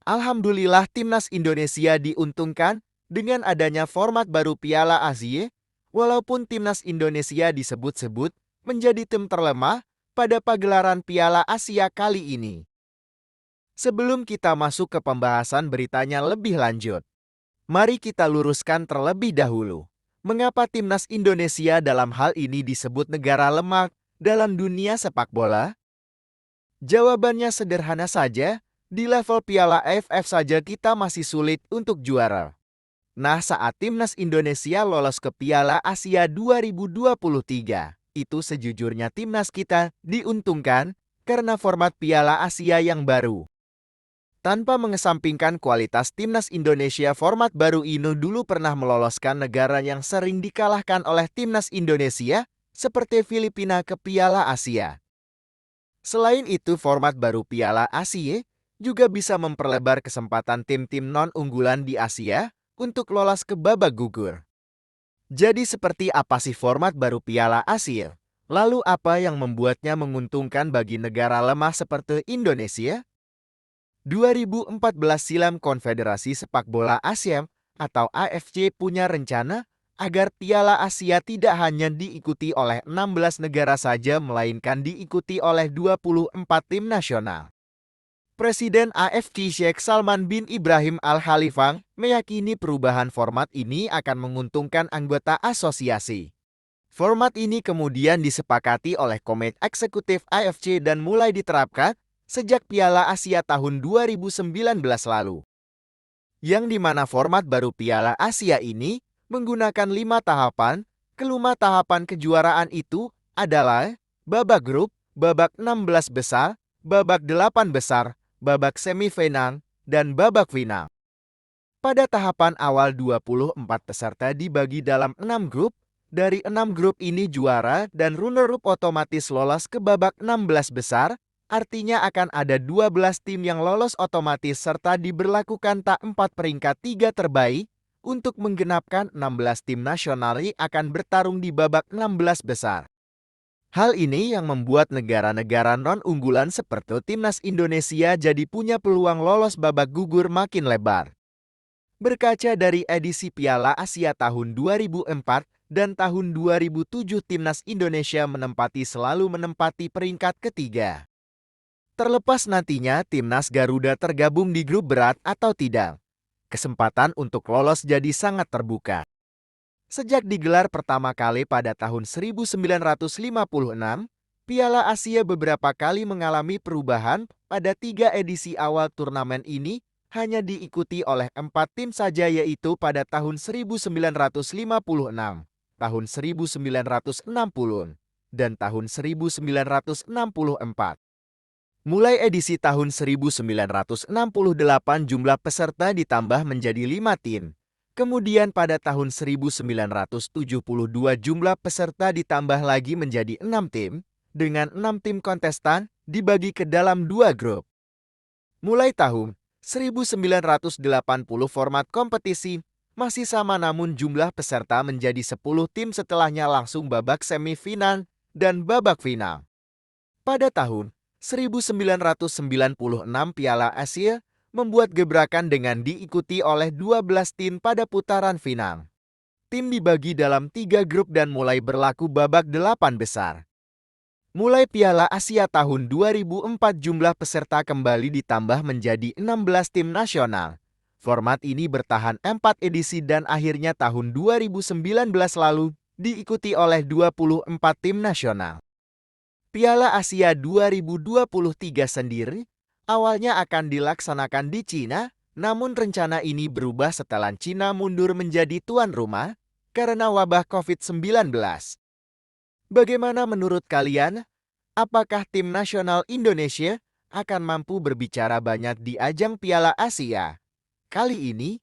Alhamdulillah timnas Indonesia diuntungkan dengan adanya format baru Piala Asia, walaupun timnas Indonesia disebut-sebut menjadi tim terlemah pada pagelaran Piala Asia kali ini. Sebelum kita masuk ke pembahasan beritanya lebih lanjut, mari kita luruskan terlebih dahulu. Mengapa timnas Indonesia dalam hal ini disebut negara lemah dalam dunia sepak bola? Jawabannya sederhana saja, di level Piala AFF saja kita masih sulit untuk juara. Nah, saat timnas Indonesia lolos ke Piala Asia 2023, itu sejujurnya timnas kita diuntungkan karena format Piala Asia yang baru. Tanpa mengesampingkan kualitas timnas Indonesia, format baru ini dulu pernah meloloskan negara yang sering dikalahkan oleh timnas Indonesia, seperti Filipina ke Piala Asia. Selain itu, format baru Piala Asia juga bisa memperlebar kesempatan tim-tim non-unggulan di Asia untuk lolos ke babak gugur. Jadi seperti apa sih format baru Piala Asia? Lalu apa yang membuatnya menguntungkan bagi negara lemah seperti Indonesia? 2014 silam Konfederasi Sepak Bola Asia atau AFC punya rencana agar Piala Asia tidak hanya diikuti oleh 16 negara saja, melainkan diikuti oleh 24 tim nasional. Presiden AFC Sheikh Salman bin Ibrahim Al Khalifah meyakini perubahan format ini akan menguntungkan anggota asosiasi. Format ini kemudian disepakati oleh Komite Eksekutif AFC dan mulai diterapkan sejak Piala Asia tahun 2019 lalu. Yang dimana format baru Piala Asia ini menggunakan 5 tahapan. Kelima tahapan kejuaraan itu adalah babak grup, babak 16 besar, babak 8 besar, babak semifinal, dan babak final. Pada tahapan awal 24 peserta dibagi dalam 6 grup. Dari 6 grup ini juara dan runner-up otomatis lolos ke babak 16 besar. Artinya akan ada 12 tim yang lolos otomatis serta diberlakukan tak 4 peringkat 3 terbaik. Untuk menggenapkan 16 tim nasional akan bertarung di babak 16 besar. Hal ini yang membuat negara-negara non-unggulan seperti timnas Indonesia jadi punya peluang lolos babak gugur makin lebar. Berkaca dari edisi Piala Asia tahun 2004 dan tahun 2007, timnas Indonesia selalu menempati peringkat ketiga. Terlepas nantinya timnas Garuda tergabung di grup berat atau tidak, kesempatan untuk lolos jadi sangat terbuka. Sejak digelar pertama kali pada tahun 1956, Piala Asia beberapa kali mengalami perubahan. Pada 3 edisi awal turnamen ini hanya diikuti oleh 4 tim saja, yaitu pada tahun 1956, tahun 1960, dan tahun 1964. Mulai edisi tahun 1968 jumlah peserta ditambah menjadi 5 tim. Kemudian pada tahun 1972 jumlah peserta ditambah lagi menjadi 6 tim, dengan 6 tim kontestan dibagi ke dalam 2 grup. Mulai tahun 1980 format kompetisi masih sama, namun jumlah peserta menjadi 10 tim, setelahnya langsung babak semifinal dan babak final. Pada tahun 1996 Piala Asia membuat gebrakan dengan diikuti oleh 12 tim pada putaran final. Tim dibagi dalam 3 grup dan mulai berlaku babak 8 besar. Mulai Piala Asia tahun 2004 jumlah peserta kembali ditambah menjadi 16 tim nasional. Format ini bertahan 4 edisi dan akhirnya tahun 2019 lalu diikuti oleh 24 tim nasional. Piala Asia 2023 sendiri awalnya akan dilaksanakan di Cina, namun rencana ini berubah setelah Cina mundur menjadi tuan rumah karena wabah COVID-19. Bagaimana menurut kalian? Apakah tim nasional Indonesia akan mampu berbicara banyak di ajang Piala Asia kali ini?